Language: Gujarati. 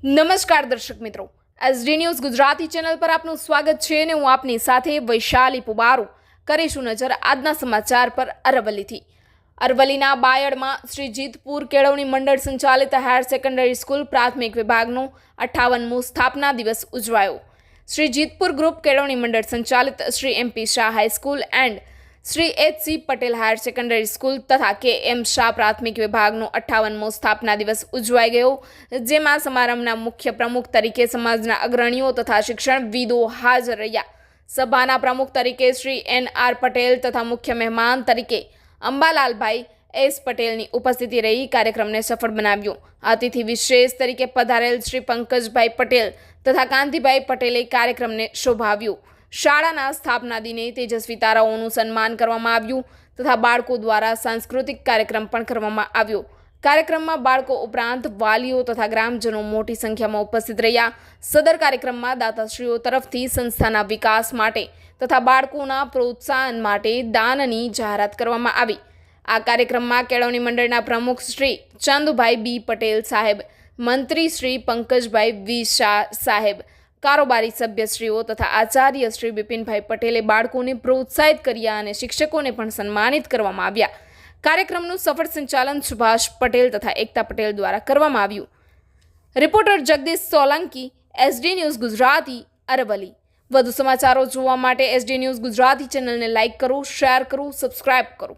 નમસ્કાર દર્શક મિત્રો, એસડી ન્યૂઝ ગુજરાતી ચેનલ પર આપનું સ્વાગત છે અને હું આપની સાથે વૈશાલી પુબારુ કરીશું નજર આજના સમાચાર પર અરવલ્લીથી। અરવલ્લીના બાયડમાં શ્રી જીતપુર કેળવણી મંડળ સંચાલિત હાયર સેકન્ડરી સ્કૂલ પ્રાથમિક વિભાગનો 58મો સ્થાપના દિવસ ઉજવાયો। શ્રી જીતપુર ગ્રુપ કેળવણી મંડળ સંચાલિત Shri MP Shah high school and Shri HC Patel higher secondary school તથા કેએમ શાહ પ્રાથમિક વિભાગનો 58મો સ્થાપના દિવસ ઉજવાઈ ગયો, જેમાં સમારંભના મુખ્ય પ્રમુખ તરીકે સમાજના અગ્રણીઓ તથા શિક્ષણવિદો હાજર રહ્યા। સભાના પ્રમુખ તરીકે શ્રી એનઆર પટેલ તથા મુખ્ય મહેમાન તરીકે અંબાલાલભાઈ એસ પટેલની ઉપસ્થિતિ રહી કાર્યક્રમને સફળ બનાવ્યો। અતિથિ વિશેષ તરીકે પધારેલ શ્રી પંકજભાઈ પટેલ તથા કાંતિભાઈ પટેલે કાર્યક્રમને શોભાવ્યો। શાળાના સ્થાપના દિને તેજસ્વી તારાઓનું સન્માન કરવામાં આવ્યું તથા બાળકો દ્વારા સાંસ્કૃતિક કાર્યક્રમ પણ કરવામાં આવ્યો। કાર્યક્રમમાં બાળકો ઉપરાંત વાલીઓ તથા ગ્રામજનો મોટી સંખ્યામાં ઉપસ્થિત રહ્યા। સદર કાર્યક્રમમાં દાતાશ્રીઓ તરફથી સંસ્થાના વિકાસ માટે તથા બાળકોના પ્રોત્સાહન માટે દાનની જાહેરાત કરવામાં આવી। આ કાર્યક્રમમાં કેળવણી મંડળના પ્રમુખ શ્રી ચંદુભાઈ બી પટેલ સાહેબ, મંત્રી શ્રી પંકજભાઈ વી શાહ સાહેબ, કારોબારી સભ્યશ્રીઓ તથા આચાર્ય શ્રી બિપિનભાઈ પટેલે બાળકોને પ્રોત્સાહિત કર્યા અને શિક્ષકોને પણ સન્માનિત કરવામાં આવ્યા। કાર્યક્રમનું સફળ સંચાલન સુભાષ પટેલ તથા એકતા પટેલ દ્વારા કરવામાં આવ્યું। Reporter Jagdish Solanki, SD news Gujarati, Aravalli. વધુ સમાચારો જોવા માટે એસડી ન્યૂઝ ગુજરાતી ચેનલને લાઇક કરો, શેર કરો, સબસ્ક્રાઇબ કરો।